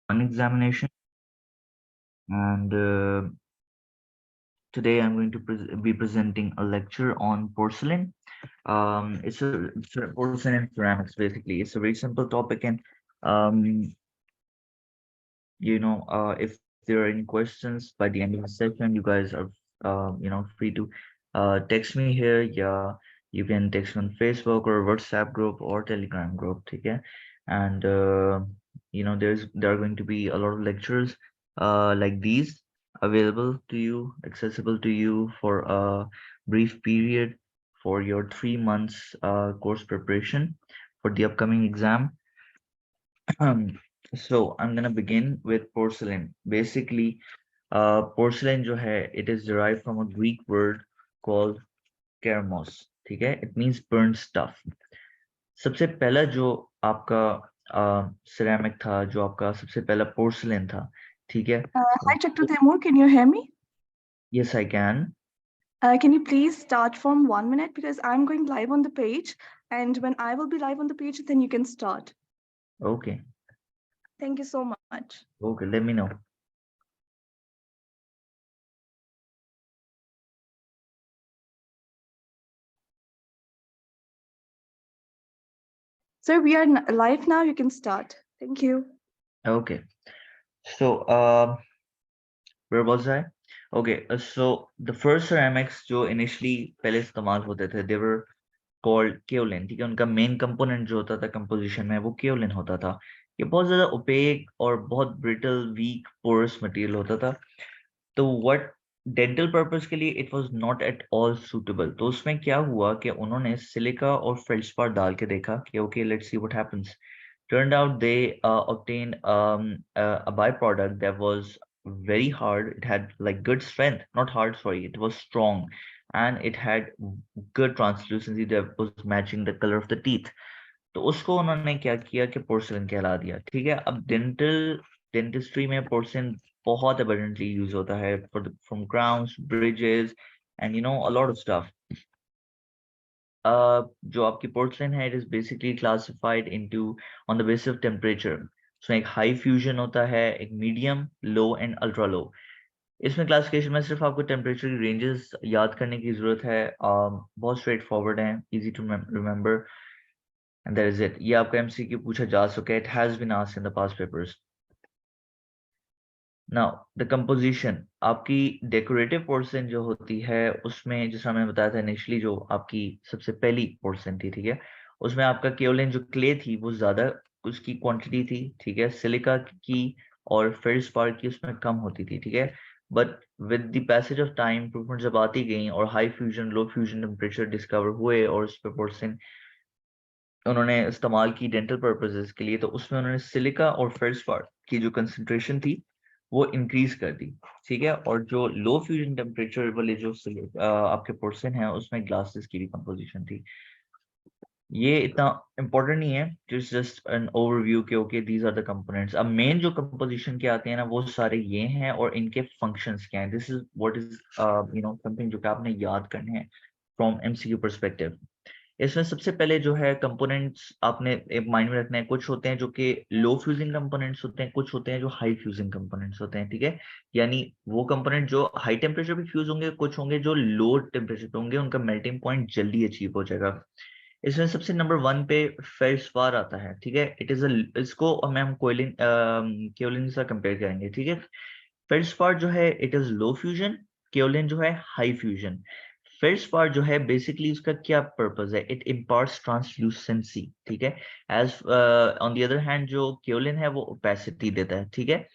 One examination, and today I'm going to be presenting a lecture on porcelain. It's porcelain and ceramics. Basically, it's a very simple topic, and um, if there are any questions by the end of the session, you guys are free to text me here. Yeah, you can text me on Facebook or WhatsApp group or Telegram group. Okay, and there are going to be a lot of lectures like these available to you, accessible to you for a brief period for your 3 months course preparation for the upcoming exam. So I'm gonna begin with porcelain. Basically, porcelain जो है, it is derived from a Greek word called kermos. ठीक है? It means burnt stuff. सबसे पहला जो आपका ceramic था, जो आपका सबसे पहला पोर्सलेन था, ठीक है? Hi, Dr. Taimur, can you hear me? Yes, I can. Can you please start from 1 minute because I'm going live on the page, and when I will be live on the page, then you can start. Okay. Thank you so much. Okay, let me know. Sir, we are live now. You can start. Thank you. Okay. So, where was I? Okay, so the first ceramics जो initially पहले इस्तेमाल होते थे, they were called kaolin. ठीक है, उनका main component जो होता था कंपोजिशन में, वो केओलिन होता था. ये बहुत ज्यादा ओपेक और बहुत ब्रिटल, वीक, पोरस मटेरियल होता था. तो व्हाट डेंटल पर्पस के लिए it was not at all suitable. तो उसमें क्या हुआ कि उन्होंने सिलिका और फेल्डस्पार डाल के देखा कि okay, let's see what happens. Turned out they obtained a byproduct that was very hard. It had like good strength, not hard, sorry, it was strong, and it had good translucency that was matching the color of the teeth. तो उसको उन्होंने क्या किया कि porcelain कहला दिया. ठीक है, अब डेंटिस्ट्री में पोर्सलिन बहुत abundantly यूज होता है from crowns, bridges, and a lot of stuff. जो आपकी पोर्सलिन है, it is basically classified into on the basis of temperature. उसमें एक हाई फ्यूजन होता है, एक medium, low and ultra low. इसमें क्लासिफिकेशन में सिर्फ आपको टेम्परेचर की रेंजेस याद करने की जरूरत है. बहुत स्ट्रेट फॉरवर्ड है, easy to remember, and that is it. ये आपका एमसीक्यू पूछा जा चुका है, it has been asked in the past papers. Now the composition. आपकी डेकोरेटिव पोर्सलिन जो होती है, उसमें जैसा मैंने बताया था इनिशियली, जो आपकी सबसे पहली पोर्सलिन थी, ठीक है, उसमें आपका केओलिन जो क्ले थी वो ज्यादा उसकी क्वांटिटी थी. ठीक है, सिलिका की और फेल्डस्पार की उसमें कम होती थी. ठीक है, but with the passage of time improvement जब आती गई और हाई फ्यूजन, लो फ्यूजन टेम्परेचर डिस्कवर हुए और उस पर पोर्सलिन उन्होंने इस्तेमाल की डेंटल पर्पसेस के लिए, तो उसमें उन्होंने सिलिका और फेल्डस्पार की जो कंसंट्रेशन थी वो इंक्रीज कर दी. ठीक है, और जो लो फ्यूजन टेम्परेचर वाले जो आपके पोर्सन है, उसमें ग्लासेस की भी कंपोजिशन थी. ये इतना इम्पोर्टेंट नहीं है, जस्ट एन ओवरव्यू के okay these are the components. अब मेन जो कंपोजिशन के आते हैं ना, वो सारे ये हैं और इनके फंक्शंस क्या हैं. This is what is something जो कि आपने याद करने हैं फ्रॉम एमसीक्यू परस्पेक्टिव. इसमें सबसे पहले जो है कंपोनेंट्स आपने एक माइंड में रखना है. कुछ होते हैं जो कि लो फ्यूजिंग कंपोनेंट्स होते हैं, कुछ होते हैं जो हाई फ्यूजिंग कंपोनेंट्स होते हैं. ठीक है, यानी वो कंपोनेंट जो हाई टेम्परेचर पे फ्यूज होंगे, कुछ होंगे जो लो टेम्परेचर पे होंगे, उनका मेल्टिंग पॉइंट जल्दी अचीव हो जाएगा. इसमें सबसे नंबर 1 पे फेल्डस्पार आता है. ठीक है, इट इज इसको हम कोयलिन केओलिन से कंपेयर करेंगे. ठीक है, फेल्डस्पार जो है it is low fusion, kaolin जो है हाई फ्यूजन. फेल्डस्पार जो है बेसिकली उसका क्या पर्पस है, इट इम्पार्ट्स ट्रांसल्यूसेंसी. ठीक है, as on the other hand जो केओलिन है वो ओपेसिटी देता है. ठीक है,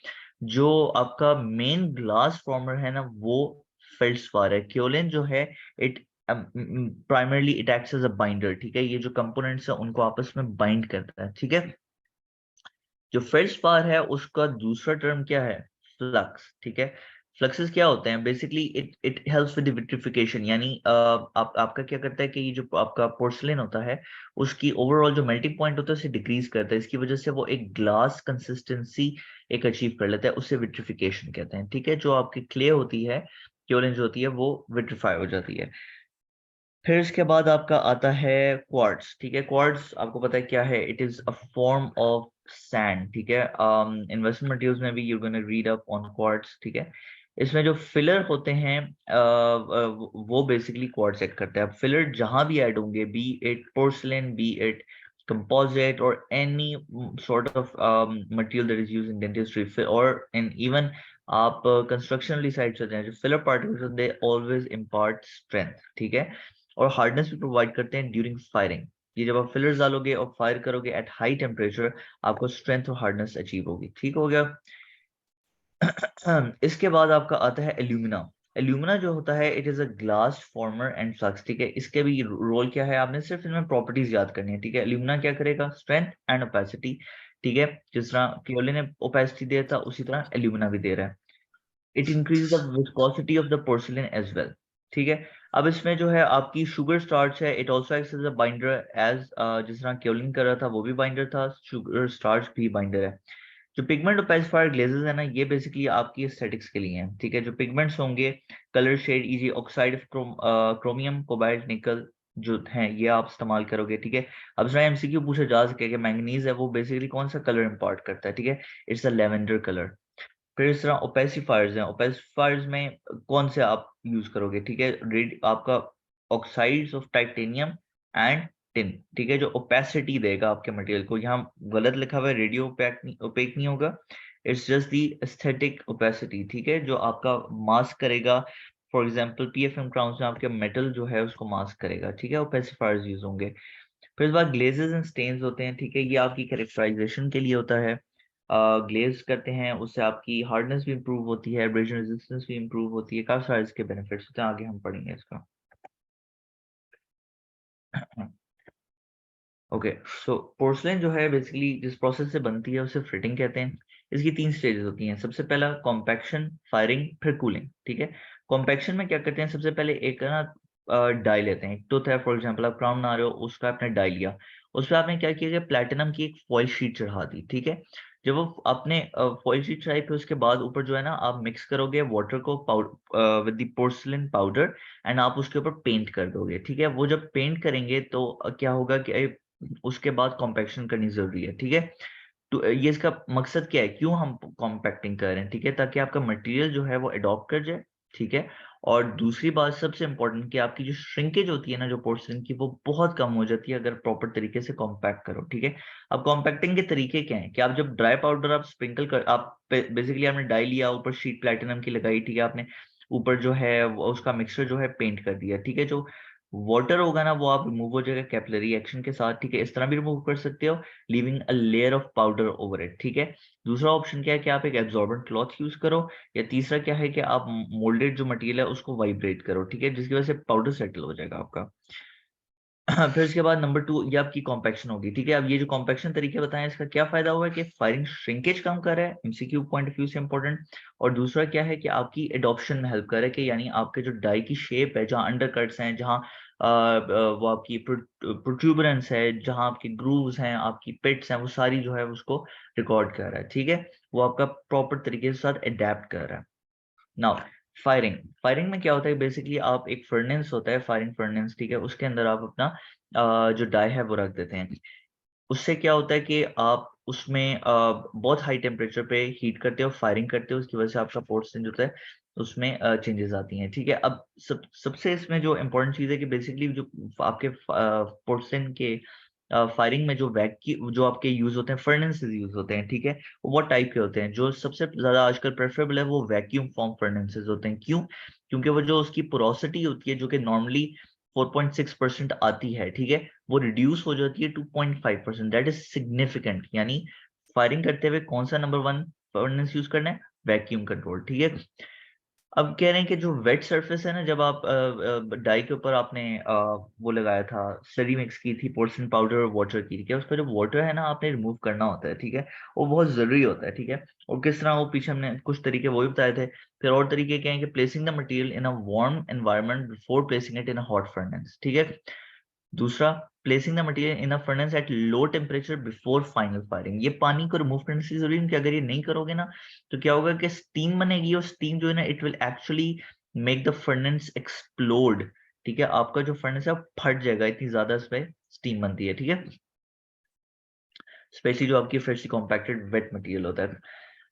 जो आपका मेन ग्लास फॉर्मर है ना, वो फेल्डस्पार है. केओलिन जो है it primarily it acts as a binder. ठीक है, ये जो कंपोनेंट्स है उनको आपस में बाइंड करता है. ठीक है, जो फेल्डस्पार है उसका दूसरा टर्म क्या है, फ्लक्स. ठीक है, फ्लक्सेस क्या होते हैं, basically it helps with vitrification. यानी आपका क्या करता है कि ये जो आपका पोर्सलिन होता है, उसकी ओवरऑल जो मेल्टिंग पॉइंट होता है उसे डिक्रीज करता है. इसकी वजह से वो एक ग्लास कंसिस्टेंसी एक अचीव कर लेता है, उसे विट्रिफिकेशन कहते हैं. ठीक है, जो आपकी क्ले होती है, क्योलिन जो होती है, वो विट्रिफाई हो जाती है. फिर इसके बाद आपका आता है क्वार्ट्स. ठीक है, क्वार्ट्स आपको पता है क्या है, it is a form of sand, ठीक है। इन्वेस्टमेंट मटेरियल्स में भी you gonna read up on quartz, ठीक है। इसमें जो फिलर होते हैं वो बेसिकली क्वार्ट्स ऐड करते हैं। अब फिलर जहां भी ऐड होंगे, B it porcelain, B it composite or any sort of material that is used in dentistry or in even आप कंस्ट्रक्शन वाली साइड से जाएं, जो filler particles they always impart strength, ठीक है, और हार्डनेस भी प्रोवाइड करते हैं ड्यूरिंग फायरिंग। ये जब आप फिलर्स डालोगे और फायर करोगे एट हाई टेम्परेचर, आपको स्ट्रेंथ और हार्डनेस अचीव होगी, ठीक हो गया। इसके बाद आपका आता है एल्यूमिना। एल्यूमिना जो होता है it is a glass farmer and flux, ठीक है। इसके भी रोल क्या है, आपने सिर्फ इनमें प्रॉपर्टीज याद करनी है, ठीक है। एल्यूमिना क्या करेगा, स्ट्रेंथ एंड ओपेसिटी, ठीक है। जिस तरह क्योलिन ने ओपेसिटी दिया था उसी तरह एल्यूमिना भी दे रहा है। It increase the viscosity of the porcelain as well, ठीक है। अब इसमें जो है आपकी शुगर स्टार्च है, it also acts as a binder as, जिस तरह क्योलिन कर रहा था वो भी बाइंडर था, शुगर स्टार्च भी बाइंडर है। जो पिगमेंट ओपेसिफायर ग्लेजेस है ना, ये बेसिकली आपकी एस्थेटिक्स के लिए हैं, ठीक है। जो पिगमेंट्स होंगे, colour shade, eg oxide of chromium, cobalt, nickel जो हैं ये आप इस्तेमाल करोगे, ठीक है। अब इसमें एमसीक्यू पूछा जा सके कि मैंगनीज है वो बेसिकली कौन सा कलर इंपार्ट करता है, ठीक है। It's a lavender colour. फिर इस तरह ओपेसिफायर्स हैं, ओपेसिफायर्स में कौन से आप यूज करोगे, ठीक है। रेड आपका oxides of titanium and tin, ठीक है, जो ओपेसिटी देगा आपके मटेरियल को। यहाँ गलत लिखा हुआ है, रेडियो ओपेक नहीं होगा, it's just the aesthetic opacity, ठीक है, जो आपका मास्क करेगा। फॉर एग्जाम्पल पीएफएम क्राउन्स में आपके मेटल जो है उसको मास्क करेगा, ठीक है। ओपेसिफायर्स यूज होंगे। फिर इस बार ग्लेजेस एंड स्टेन्स होते हैं, ठीक है, ये आपकी कैरेक्टराइजेशन के लिए होता है। ग्लेज करते हैं उससे आपकी हार्डनेस भी इंप्रूव होती है, एब्रेजन रेजिस्टेंस भी इंप्रूव होती है, काफी सारे इसके बेनिफिट्स होते हैं, आगे हम पढ़ेंगे इसका। ओके, सो पोर्सलेन जो है बेसिकली जिस प्रोसेस से बनती है उसे फ्रिटिंग कहते हैं। इसकी 3 स्टेजेस होती हैं। सबसे पहला कॉम्पैक्शन, फायरिंग, फिर कूलिंग, ठीक है। कॉम्पैक्शन में क्या करते हैं, सबसे पहले एक ना डाई लेते हैं, टूथ है फॉर एग्जांपल, आप क्राउन बना रहे हो, उसका आपने डाई लिया, उस पर आपने क्या किया कि प्लेटिनम की एक फॉइल शीट चढ़ा दी, ठीक है। जब वो आपने फॉइल शीट चढ़ाई, फिर उसके बाद ऊपर जो है ना आप मिक्स करोगे वाटर को with the porcelain powder, and आप उसके ऊपर पेंट कर दोगे, ठीक है। वो जब पेंट करेंगे तो क्या होगा कि उसके बाद कॉम्पैक्शन करनी जरूरी है, ठीक है। तो ये इसका मकसद क्या है, क्यों हम कॉम्पैक्टिंग कर रहे हैं, ठीक है, ताकि आपका मटेरियल जो है वो अडॉप्ट कर जाए, ठीक है। और दूसरी बात सबसे इंपॉर्टेंट कि आपकी जो श्रिंकेज होती है ना जो पोर्सलिन की, वो बहुत कम हो जाती है अगर प्रॉपर तरीके से कॉम्पैक्ट करो, ठीक है। अब कॉम्पैक्टिंग के तरीके क्या है कि आप जब ड्राई पाउडर आप स्प्रिंकल कर, आप बेसिकली आपने डाई लिया, ऊपर शीट प्लैटिनम की लगाई, ठीक है, आपने ऊपर जो है उसका मिक्सचर जो है पेंट कर दिया, ठीक है। जो वाटर होगा ना वो आप रिमूव हो जाएगा कैपिलरी एक्शन के साथ, ठीक है। इस तरह भी रिमूव कर सकते हो, leaving a layer of powder over it, ठीक है। दूसरा ऑप्शन क्या है कि आप एक एब्जॉर्बेंट क्लॉथ यूज करो, या तीसरा क्या है कि आप मोल्डेड जो मटेरियल है उसको वाइब्रेट करो, ठीक है, जिसकी वजह से पाउडर सेटल हो जाएगा आपका। फिर इसके बाद नंबर 2 ये आपकी कॉम्पैक्शन होगी, ठीक है। अब ये जो कॉम्पैक्शन तरीके बताएं, इसका क्या फायदा हुआ है कि फायरिंग श्रिंकेज कम कर रहा है, एमसीक्यू पॉइंट ऑफ व्यू से इंपॉर्टेंट। और दूसरा क्या है कि आपकी एडॉप्शन में हेल्प कर रहा है, कि यानी आपके जो डाई की शेप है, जहाँ अंडर कट्स हैं, जहाँ वो आपकी प्रोट्यूबरेंस है, जहाँ आपकी ग्रूव्स हैं, आपकी पिट्स हैं, वो सारी जो है उसको रिकॉर्ड कर रहा है, ठीक है। वो आपका प्रॉपर तरीके के साथ अडेप्ट कर रहा है। नाउ फायरिंग, फायरिंग में क्या होता है, बेसिकली आप एक फर्नेस होता है, फायरिंग फर्नेस, ठीक है, उसके अंदर आप अपना जो डाई है वो रख देते हैं। उससे क्या होता है कि आप उसमें बहुत हाई टेम्परेचर पे हीट करते हो, फायरिंग करते हो, उसकी वजह से आपका पोर्शन जो होता है उसमें चेंजेस आती हैं, ठीक है। अब सबसे इसमें जो इम्पोर्टेंट चीज़ है कि बेसिकली जो आपके पोर्शन के फायरिंग में जो आपके यूज होते हैं, फर्नेसेस यूज होते हैं, ठीक है। वो what टाइप के होते हैं, जो सबसे ज्यादा आजकल प्रेफरेबल है वो वैक्यूम फॉर्म फर्नेसेस होते हैं। क्यों, क्योंकि वो जो उसकी पोरोसिटी होती है जो कि नॉर्मली 4.6% आती है, ठीक है, वो रिड्यूस हो जाती है 2.5%। दैट इज सिग्निफिकेंट, यानी फायरिंग करते हुए कौन सा नंबर 1 फर्नेस यूज करना है, वैक्यूम कंट्रोल, ठीक है। अब कह रहे हैं कि जो वेट सरफेस है ना, जब आप डाई के ऊपर आपने वो लगाया था, स्लरी मिक्स की थी पोर्सन पाउडर और वाटर की, ठीक है, उसका जो वाटर है ना आपने रिमूव करना होता है, ठीक है, वो बहुत जरूरी होता है, ठीक है। और किस तरह वो पीछे हमने कुछ तरीके वो भी बताए थे। फिर और तरीके क्या है कि placing the material in a warm environment before placing it in a hot furnace, ठीक है। दूसरा, placing the material in a furnace at low temperature before final firing. ये पानी को रिमूव करने से जरूरी है, कि अगर ये नहीं करोगे ना तो क्या होगा कि स्टीम बनेगी, और स्टीम जो है ना it will actually make the furnace explode, ठीक है। आपका जो फर्नेस है वो फट जाएगा, इतनी ज्यादा इसमें स्टीम बनती है, ठीक है। स्पेशली जो आपकी फ्रेशली कॉम्पैक्टेड वेट मटेरियल होता है।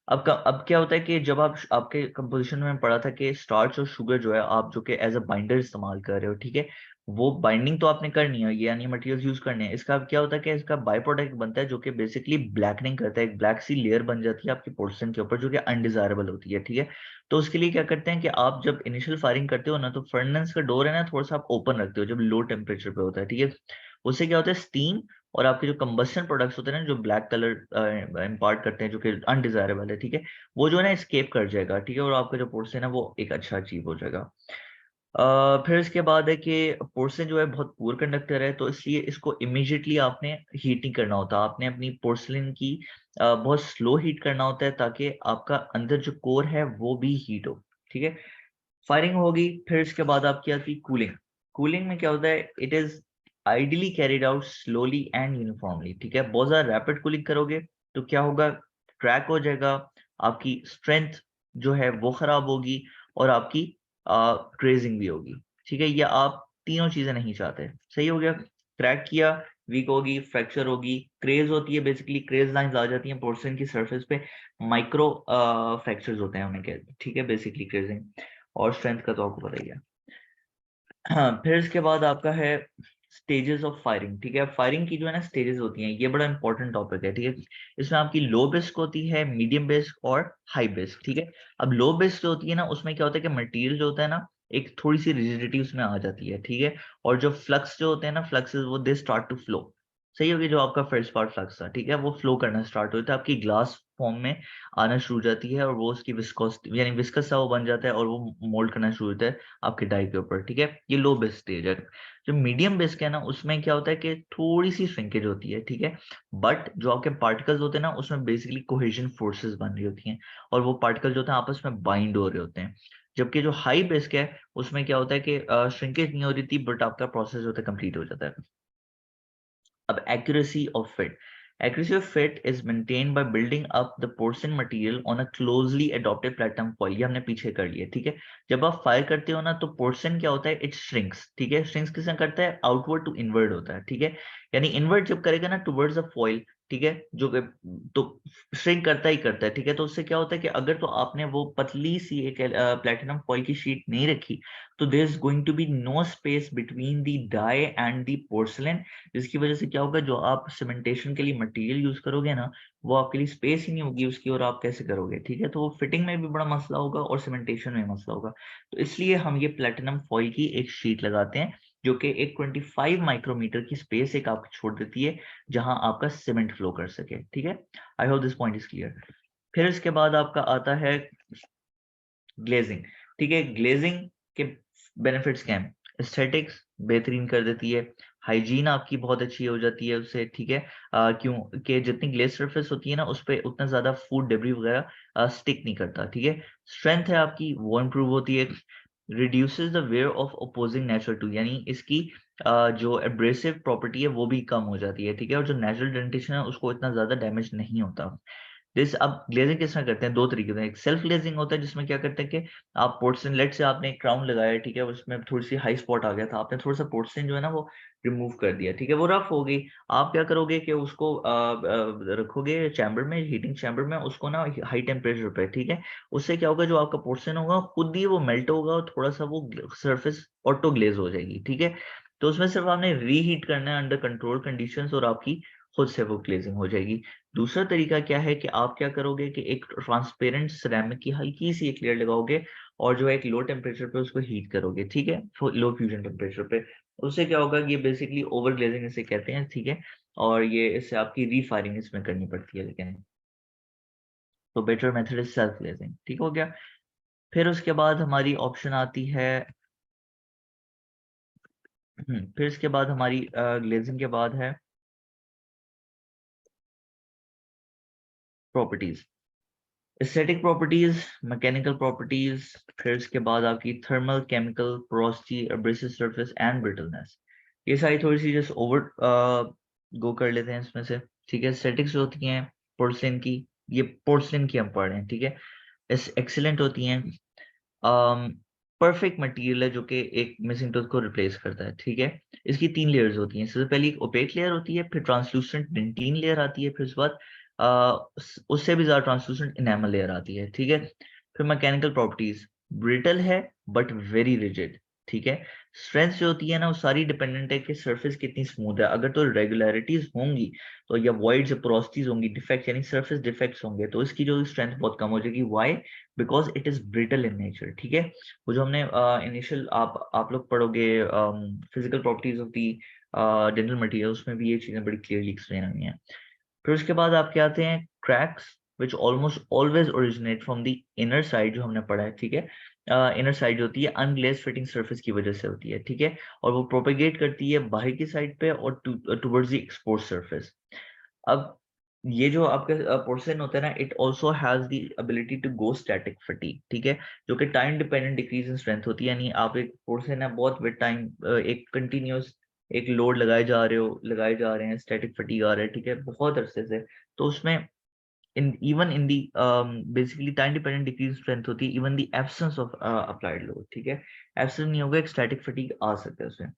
अब क्या होता है कि जब आपके कंपोजिशन में पढ़ा था कि स्टार्च और शुगर जो है आप जो कि एज अ बाइंडर इस्तेमाल कर रहे हो, ठीक है, वो बाइंडिंग तो आपने करनी है, ये यानी मटेरियल्स यूज करने हैं। इसका क्या होता है कि इसका बाय प्रोडक्ट बनता है जो कि बेसिकली ब्लैकनिंग करता है, एक ब्लैक सी लेयर बन जाती है आपकी पोर्सन के ऊपर जो कि अनडिजायरेबल होती है, ठीक है। तो उसके लिए क्या करते हैं कि आप जब इनिशियल फायरिंग करते हो ना, तो फर्नेस का डोर है ना थोड़ा सा आप ओपन रखते हो जब लो टेम्परेचर पे होता है, ठीक है। उससे क्या होता है, स्टीम और आपके जो कंबस्शन प्रोडक्ट्स होते हैं ना जो ब्लैक कलर इम्पार्ट करते हैं जो कि अनडिजायरेबल है, ठीक है, वो जो है ना स्केप कर जाएगा, ठीक है, और आपका जो पोर्सन है वो एक अच्छा अचीव हो जाएगा। फिर इसके बाद है कि पोर्सन जो है बहुत पुअर कंडक्टर है, तो इसलिए इसको इमीडिएटली आपने हीट नहीं करना होता, आपने अपनी पोर्सलिन की बहुत स्लो हीट करना होता है ताकि आपका अंदर जो कोर है वो भी हीट हो, ठीक है। फायरिंग होगी, फिर इसके बाद आपकी आती कूलिंग। कूलिंग में क्या होता है, it is ideally carried out slowly and uniformly, ठीक है। बहुत ज्यादा रैपिड कूलिंग करोगे तो क्या होगा, क्रैक हो जाएगा, आपकी स्ट्रेंथ जो है वो खराब होगी और आपकी क्रेजिंग भी होगी, ठीक है। ये आप तीनों चीजें नहीं चाहते, सही हो गया। क्रैक किया, वीक होगी, फ्रैक्चर होगी, क्रेज होती है, बेसिकली क्रेज लाइंस आ जाती हैं पोर्सन की सरफेस पे, माइक्रो फ्रैक्चर्स होते हैं उन्हें कहते हैं, ठीक है, बेसिकली क्रेजिंग। और स्ट्रेंथ का तो आपको पता ही है। हाँ, फिर इसके बाद आपका है स्टेजेस ऑफ फायरिंग, ठीक है। फायरिंग की जो है ना स्टेजेस होती हैं, ये बड़ा इंपॉर्टेंट टॉपिक है, ठीक है। इसमें आपकी लो बेस्क होती है, मीडियम बेस्क और हाई बेस्क, ठीक है। अब लो बेस्क जो होती है ना, उसमें क्या होता है कि मटेरियल जो होता है ना, एक थोड़ी सी रिजिडिटी उसमें आ जाती है, ठीक है। और जो फ्लक्स जो होते हैं ना, फ्लक्सेस वो दे स्टार्ट टू फ्लो, सही होगी। जो आपका फर्स्ट पार्ट फ्लक्स था, ठीक है, वो फ्लो करना स्टार्ट होता है, आपकी ग्लास फॉर्म में आना शुरू हो जाती है और वो उसकी विस्कोसिटी यानी विस्कस सा वो बन जाता है और वो मोल्ड करना शुरू होता है आपके डाई के ऊपर, ठीक है। ये लो बेस स्टेज है। जो मीडियम बेस है ना, उसमें क्या होता है कि थोड़ी सी श्रिंकेज होती है, ठीक है, बट जो आपके पार्टिकल्स होते हैं ना, उसमें बेसिकली कोहेजन फोर्सेस बन रही होती हैं और वो पार्टिकल जो होते हैं आपस में बाइंड हो रहे होते हैं। जबकि जो हाई बेस है उसमें क्या होता है कि श्रिंकेज नहीं हो रही थी बट आपका प्रोसेस होता है कंप्लीट हो जाता है। अब accuracy of fit. Accuracy of fit is maintained by building up the porcelain material on a closely adopted platinum foil. ये हमने पीछे कर लिया, ठीक है। जब आप फायर करते हो ना तो पोर्सन क्या होता है, इट श्रिंक्स, ठीक है। श्रिंक्स किस तरह करता है, आउटवर्ड टू इनवर्ड होता है, ठीक है। यानी इनवर्ड जब करेगा ना टुवर्ड्स द फॉइल, ठीक है, जो तो श्रिंक करता ही करता है, ठीक है। तो उससे क्या होता है कि अगर तो आपने वो पतली सी एक प्लेटिनम फॉइल की शीट नहीं रखी तो there is going to be no space between the die and the porcelain, जिसकी वजह से क्या होगा, जो आप सीमेंटेशन के लिए मटेरियल यूज करोगे ना, वो आपके लिए स्पेस ही नहीं होगी उसकी, और आप कैसे करोगे, ठीक है। तो वो फिटिंग में भी बड़ा मसला होगा और सीमेंटेशन में मसला होगा। तो इसलिए हम ये प्लेटिनम फॉइल की एक शीट लगाते हैं जो कि एक 25 माइक्रोमीटर की स्पेस एक आपको छोड़ देती है जहां आपका सीमेंट फ्लो कर सके, ठीक है। I hope this point is clear. फिर इसके बाद आपका आता है ग्लेजिंग, ठीक है। ग्लेजिंग के बेनिफिट्स क्या हैं, एस्थेटिक्स बेहतरीन कर देती है, हाइजीन आपकी बहुत अच्छी हो जाती है उससे, ठीक है। क्यों कि जितनी ग्लेज सरफेस होती है ना उस पर उतना ज्यादा फूड डेब्री वगैरह स्टिक नहीं करता, ठीक है। स्ट्रेंथ है आपकी वो इम्प्रूव होती है, reduces the wear of opposing natural to, यानी इसकी जो एब्रेसिव प्रॉपर्टी है वो भी कम हो जाती है, ठीक है। और जो नेचुरल डेंटेशन है उसको इतना ज्यादा डैमेज नहीं होता। दिस अब ग्लेजिंग किस तरह करते हैं, दो तरीके से। एक सेल्फ ग्लेजिंग होता है जिसमें क्या करते हैं कि आप पोर्टसिन लेट से आपने एक क्राउन लगाया, ठीक है, उसमें थोड़ी सी हाई स्पॉट आ गया था, आपने थोड़ा सा पोर्टसिन जो है ना वो रिमूव कर दिया, ठीक है, वो रफ हो गई। आप क्या करोगे कि उसको रखोगे चैम्बर में, हीटिंग चैम्बर में, उसको ना हाई टेम्परेचर पे, ठीक है। उससे क्या होगा, जो आपका पोर्टसिन होगा खुद ही वो मेल्ट होगा और थोड़ा सा वो सरफेस ऑटो ग्लेज हो जाएगी, ठीक है। तो उसमें सिर्फ आपने रीहीट करना है अंडर कंट्रोल कंडीशंस और आपकी खुद से वो ग्लेजिंग हो जाएगी। दूसरा तरीका क्या है कि आप क्या करोगे कि एक ट्रांसपेरेंट सिरेमिक की हल्की सी एक लेयर लगाओगे और जो है एक लो टेम्परेचर पे उसको हीट करोगे, ठीक है, लो फ्यूजन टेम्परेचर पे। उससे क्या होगा, ये बेसिकली ओवर ग्लेजिंग इसे कहते हैं, ठीक है। और ये इससे आपकी रीफायरिंग इसमें करनी पड़ती है, लेकिन तो better method is self glazing, ठीक हो गया। फिर उसके बाद हमारी ऑप्शन आती है फिर इसके बाद हमारी ग्लेजिंग के बाद है properties, aesthetic properties, mechanical properties, फिर इसके बाद आपकी thermal, chemical, porosity, abrasive surface and brittleness. ये सारी थोड़ी सी जस्ट ओवर गो कर लेते हैं इसमें से, ठीक है। एस्थेटिक्स होती हैं पोर्सलिन की, ये पोर्सलिन की हम पढ़ रहे हैं, ठीक है। एक्सीलेंट होती हैं, परफेक्ट मटेरियल है जो कि एक मिसिंग टूथ को रिप्लेस करता है, ठीक है। इसकी 3 लेयर्स होती हैं। सबसे पहली एक ओपेक लेयर होती है, फिर ट्रांसलूसेंट डेंटिन लेयर आती है, फिर उसके बाद उससे भी ज्यादा ट्रांसलूसेंट इनेमल लेयर आती है, ठीक है। फिर मैकेनिकल प्रॉपर्टीज, ब्रिटल है बट वेरी रिजिड, ठीक है। स्ट्रेंथ जो होती है ना वो सारी डिपेंडेंट है कि सरफेस कितनी स्मूथ है। अगर तो रेगुलरिटीज होंगी तो, या वॉइड्स पोरोसिटीज होंगी, डिफेक्ट यानी सरफेस डिफेक्ट्स होंगे, तो इसकी जो स्ट्रेंथ बहुत कम हो जाएगी। Why? Because it is brittle in nature, ठीक है। वो जो हमने इनिशियल आप लोग पढ़ोगे physical properties of the dental material, उसमें भी ये चीजें बड़ी क्लियरली एक्सप्लेन हुई हैं। फिर उसके बाद आपके आते हैं cracks, which almost always originate from the inner side, जो हमने पढ़ा है, ठीक है। इनर साइड होती है अनग्लेज फिटिंग सरफेस की वजह से होती है, ठीक है। और वो प्रोपेगेट करती है बाहर की साइड पे और टुवर्ड्स द एक्सपोज सरफेस। अब ये जो आपका पोर्शन होता है ना, it also has the ability to go static fatigue, ठीक है, जो कि time dependent decrease in strength होती है। यानी आप एक पोर्शन है बहुत विद टाइम एक कंटिन्यूस एक लोड लगाए जा रहे हैं, स्टैटिक फटीग आ रहा है, ठीक है, बहुत अरसे से, तो उसमें in the basically time dependent decrease strength होती है even the absence of applied load, ठीक है। एब्सेंस नहीं होगा, एक स्टैटिक फटीग आ सकता है उसमें।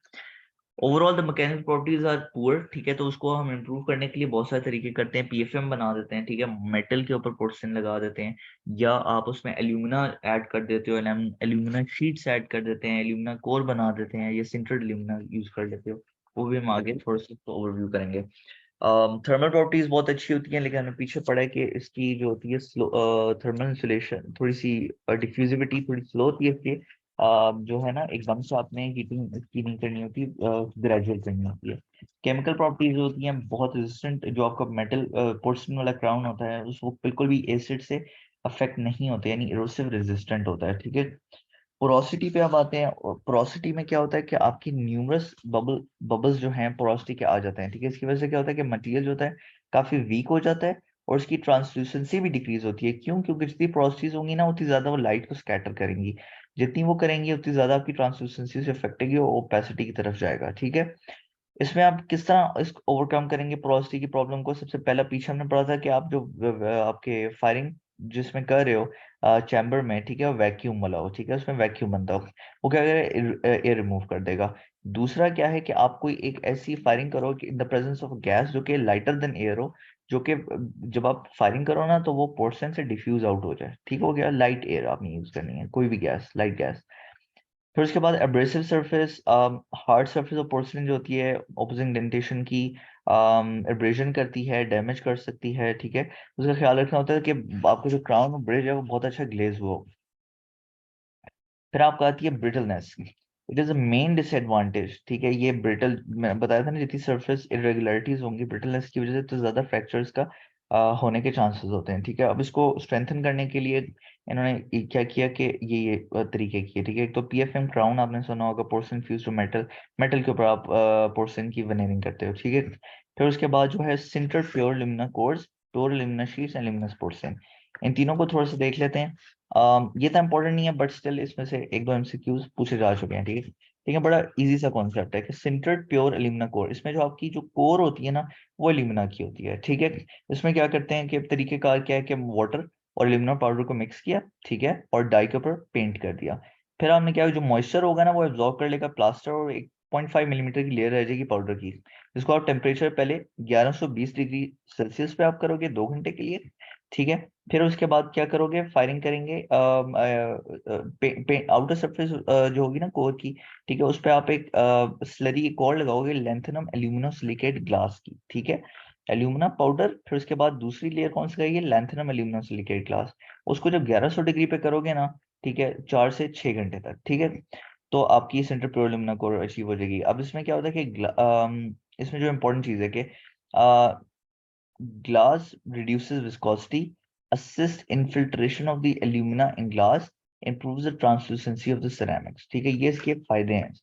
Overall the mechanical properties are poor, ठीक है। तो उसको हम इम्प्रूव करने के लिए बहुत सारे तरीके करते हैं। पीएफएम बना देते हैं, ठीक है, मेटल के ऊपर पोर्शन लगा देते हैं, या आप उसमें एल्यूमिना ऐड कर देते हो, एल्यूमिना शीट्स ऐड कर देते हैं, एल्यूमिना कोर बना देते हैं, या सिंटर्ड एल्यूमिना यूज कर लेते हो। वो भी हम आगे थोड़ा सा ओवरव्यू करेंगे। थर्मल प्रॉपर्टीज बहुत अच्छी होती हैं, लेकिन हमें पीछे पड़ा है कि इसकी जो होती है थर्मल इंसुलेशन थोड़ी सी, डिफ्यूजिविटी थोड़ी स्लो होती है इसकी। जो है ना, एकदम से आपने हीटिंग इसकी नहीं करनी होती, ग्रेजुअल करनी होती है। केमिकल प्रॉपर्टीज होती हैं बहुत रेजिस्टेंट, जो आपका मेटल पोर्शन वाला क्राउन होता है उसको बिल्कुल भी एसिड से अफेक्ट नहीं होते, यानी इरोसिव रेजिस्टेंट होता है, ठीक है। पोरोसिटी पे अब आते हैं। पोरोसिटी में क्या होता है कि आपकी न्यूमरस बबल्स जो हैं पोरोसिटी के आ जाते हैं, ठीक है। इसकी वजह से क्या होता है कि मटेरियल जो होता है काफी वीक हो जाता है, और उसकी ट्रांसल्यूसेंसी भी डिक्रीज होती है। क्यों? क्योंकि जितनी पोरोसिटीज होंगी ना उतनी ज्यादा वो लाइट को स्कैटर करेंगी, जितनी वो करेंगी उतनी ज्यादा आपकी ट्रांसल्यूसेंसी से इफेक्ट होगी और ओपेसिटी की तरफ जाएगा, ठीक है। इसमें आप किस तरह इस ओवरकम करेंगे पोरोसिटी की प्रॉब्लम को? सबसे पहला पीछे हमने पढ़ा था कि आप जो आपके फायरिंग जिसमें कर रहे हो चैम्बर में, ठीक है, वैक्यूम वाला हो, ठीक है, उसमें वैक्यूम बनता हो, वो क्या करेगा? एयर रिमूव कर देगा। दूसरा क्या है कि आप कोई एक ऐसी फायरिंग करो कि in the presence of gas जो कि लाइटर देन एयर हो, जो कि जब आप फायरिंग करो ना तो वो पोर्शन से डिफ्यूज आउट हो जाए, ठीक हो गया। लाइट एयर आपने यूज करनी है, कोई भी गैस, लाइट गैस। फिर उसके बाद एब्रेसिव सरफेस, हार्ड सरफेस और पोर्सिलेन जो होती है ओपोजिंग डेंटेशन की एब्रेजन करती है, डैमेज कर सकती है, ठीक है। उसका ख्याल रखना होता है कि आपका जो क्राउन ब्रिज है वो बहुत अच्छा ग्लेज हो। फिर आपको आती है brittleness. It is a main disadvantage, ठीक है। ये ब्रिटल, मैं बताया था ना, जितनी सरफेस इरेगुलरिटीज होंगी ब्रिटलनेस की वजह से, तो ज्यादा फ्रैक्चर्स का होने के चांसेस होते हैं, ठीक है। अब इसको स्ट्रेंथन करने के लिए इन्होंने क्या किया कि ये तरीके किए, ठीक है। एक तो पीएफएम क्राउन आपने सुना होगा, porcelain fuse to metal, metal के ऊपर आप पोर्सिन की वेनेरिंग करते हो, ठीक है। फिर उसके बाद जो है sintered pure alumina cores, pure alumina sheets and aluminous porcelain, इन तीनों को थोड़ा सा देख लेते हैं। ये तो इंपॉर्टेंट नहीं है, बट स्टिल इसमें से एक दो एमसीक्यूज पूछे जा चुके हैं, ठीक है। ठीक है, बड़ा इजी सा कॉन्सेप्ट है कि सिंटर्ड प्योर एल्यूमिना कोर, इसमें जो आपकी जो कोर होती है ना वो एल्यूमिना की होती है, ठीक है। इसमें क्या करते हैं कि तरीकेकार क्या है कि वाटर और एल्यूमिना पाउडर को मिक्स किया, ठीक है, और डाई के ऊपर पेंट कर दिया। फिर आपने क्या, जो मॉइस्चर होगा ना वो एब्जॉर्ब कर लेगा प्लास्टर, और 1.5 मिलीमीटर की लेयर रह जाएगी पाउडर की, जिसको आप टेम्परेचर पहले 1120 डिग्री सेल्सियस पे आप करोगे 2 घंटे के लिए, ठीक है। फिर उसके बाद क्या करोगे? फायरिंग करेंगे आउटर सरफेस जो होगी ना कोर की, ठीक है, उस पे आप एक स्लरी कोर लगाओगे लैंथेनम एल्यूमिनो सिलिकेट ग्लास की, ठीक है। एल्यूमिना पाउडर, फिर उसके बाद दूसरी लेयर कौन सी करेगी? Lanthanum alumino silicate glass. उसको जब 1100 डिग्री पे करोगे ना, ठीक है, 4 से 6 घंटे तक, ठीक है, तो आपकी centre pure alumina core achieve हो जाएगी। अब इसमें क्या होता है कि इसमें जो इंपॉर्टेंट चीज है कि glass reduces viscosity, assists infiltration of the alumina in glass, improves the translucency of the ceramics, ठीक है, ये इसके फायदे हैं।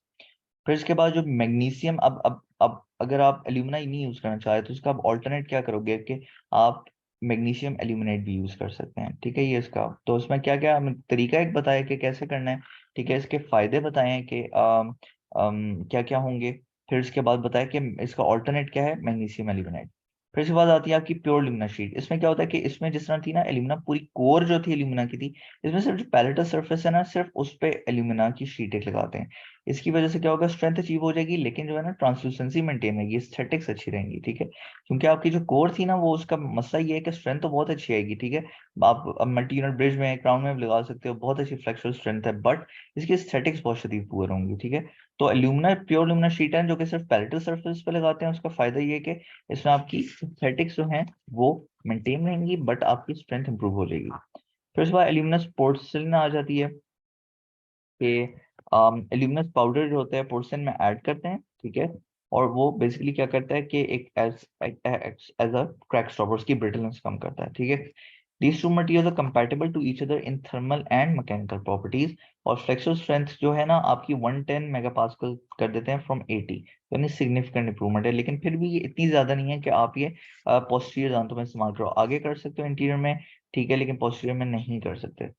फिर इसके बाद जो मैग्नीशियम, अब अगर आप एल्यूमिना ही नहीं यूज करना चाहे तो उसका आप ऑल्टरनेट क्या करोगे कि आप मैग्नीशियम एल्यूमिनेट भी यूज कर सकते हैं, ठीक है। ये इसका तो उसमें क्या क्या तरीका एक बताया कि कैसे करना है, ठीक है। इसके फायदे बताए हैं कि क्या क्या होंगे। फिर इसके बाद बताया कि इसका ऑल्टरनेट क्या है, मैग्नीशियम एल्यूमिनेट। फिर इसके बाद आती है आपकी प्योर एल्यूमिना शीट। इसमें क्या होता है कि इसमें जिस तरह थी ना एल्यूमिना, पूरी कोर जो थी एल्यूमिना की थी, इसमें सिर्फ जो पैलेटल सरफेस है ना, सिर्फ उस पे एल्यूमिना की शीट एक लगाते हैं। इसकी वजह से क्या होगा, स्ट्रेंथ अचीव हो जाएगी, लेकिन जो है ना ट्रांसलूसेंसी मेंटेन रहेगी, एस्थेटिक्स अच्छी रहेंगी, ठीक है। क्योंकि आपकी जो कोर थी ना, वो उसका मसला ये है कि स्ट्रेंथ तो बहुत अच्छी आएगी, ठीक है। आप मल्टी यूनिट ब्रिज में, क्राउन में भी लगा सकते हो, बहुत अच्छी फ्लेक्सुरल स्ट्रेंथ है, बट इसकी एस्थेटिक्स बहुत शदीद पुअर होंगी, ठीक है। तो एल्यूमिना, प्योर एल्यूमिना शीट है जो कि सिर्फ पैलेटल सरफेस पे लगाते हैं, उसका फायदा ये है कि इसमें आपकी एस्थेटिक्स जो है वो मेंटेन रहेंगी, बट आपकी स्ट्रेंथ इंप्रूव हो जाएगी। फिर उसके बाद एल्यूमिनस पोर्सिलिन आ जाती है कि एल्यूमिनस पाउडर जो होता है पोर्सिलिन में ऐड करते हैं, ठीक है। और वो बेसिकली क्या करता है कि एक एज अ क्रैक स्टॉपर, उसकी ब्रिटलनेस कम करता है, ठीक है। These two materials are compatible to each other in thermal and mechanical properties। और फ्लेक्सुरल स्ट्रेंथ जो है ना आपकी 110 मेगापास्कल कर देते हैं फ्रॉम 80, यानी सिग्निफिकेंट इंप्रूवमेंट है। लेकिन फिर भी ये इतनी ज्यादा नहीं है कि आप ये पोस्टीरियर दांतों में इस्तेमाल करो। आगे कर सकते हो इंटीरियर में, ठीक है, लेकिन पोस्टीरियर में नहीं कर सकते।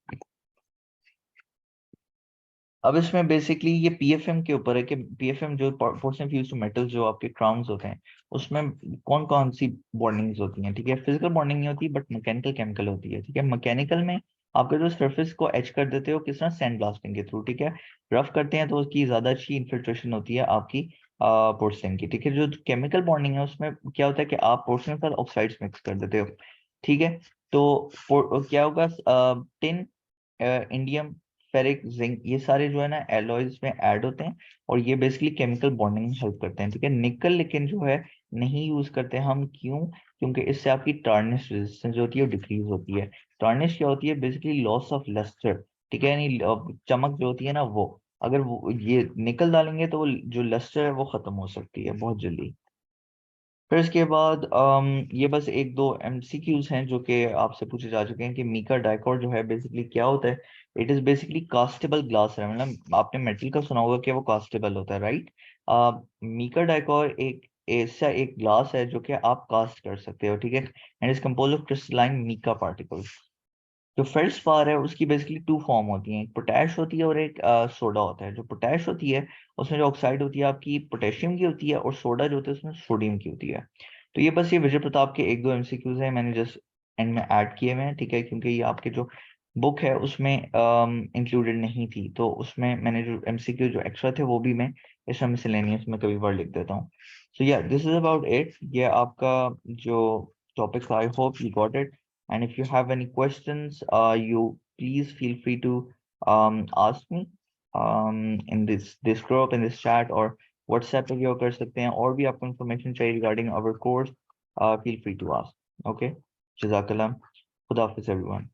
अब इसमें बेसिकली ये पीएफएम के ऊपर है कि पीएफएम जो पोर्शन फ्यूज टू मेटल्स जो आपके क्राउन्स होते हैं, उसमें कौन कौन सी बॉन्डिंग्स होती हैं, ठीक है। फिजिकल बॉन्डिंग नहीं होती, बट मैकेनिकल केमिकल होती है, ठीक है। मैकेनिकल में आपका जो सरफेस को एच कर देते हो किस तरह, सैंड ब्लास्टिंग के थ्रू, ठीक है। रफ करते हैं तो उसकी ज्यादा अच्छी इन्फिल्ट्रेशन होती है आपकी पोर्सलिन की, ठीक है। जो केमिकल बॉन्डिंग है उसमें क्या होता है कि आप पोर्सलिन के साथ ऑक्साइड्स मिक्स कर देते हो, ठीक है। तो क्या होगा, टिन, इंडियम, फेरिक, जिंक, ये सारे जो है ना एलॉयज में ऐड होते हैं, और ये बेसिकली केमिकल बॉन्डिंग में हेल्प करते हैं, ठीक है। निकल लेकिन जो है नहीं यूज करते हम, क्यों? क्योंकि इससे आपकी टार्निश रेजिस्टेंस जो होती है डिक्रीज होती है। टार्निश क्या होती है, बेसिकली लॉस ऑफ लस्टर, ठीक है, यानी चमक जो होती है ना वो, अगर वो ये निकल डालेंगे तो जो लस्टर है वो खत्म हो सकती है बहुत जल्दी। फिर इसके बाद ये बस एक दो एमसीक्यूज हैं जो कि आपसे पूछे जा चुके हैं कि मीका डाइकॉर जो है बेसिकली क्या होता है। It is basically constable glass है, मतलब आपने मेटल का सुना होगा कि वो कास्टेबल होता है, राइट। मीका डाइकॉर एक ऐसा एक ग्लास है जो कि आप कास्ट कर सकते हो, ठीक है, and is compose of crystalline mica particles. जो फेल्ड्स्पार है उसकी बेसिकली टू फॉर्म होती हैं, एक पोटैश होती है और एक सोडा होता है। जो पोटैश होती है उसमें जो ऑक्साइड होती है आपकी पोटेशियम की होती है, और सोडा जो होता है उसमें सोडियम की होती है। तो ये बस ये विजय प्रताप के एक दो एमसीक्यूज हैं, मैंने जस्ट एंड में ऐड किए हुए हैं, ठीक है, क्योंकि ये आपके जो बुक है उसमें इंक्लूडेड नहीं थी, तो उसमें मैंने जो एमसीक्यू जो एक्स्ट्रा थे वो भी मैं इसमें मिसलेनियस में कभी बार लिख देता हूँ। सो या दिस इज अबाउट इट, ये आपका जो टॉपिक था। I hope you got it. And if you have any questions, you please feel free to ask me in this group, in this chat, or WhatsApp पे भी कर सकते हैं। और भी आपको information चाहिए regarding our course, feel free to ask. Okay, Jazakallah. Khuda Hafiz everyone.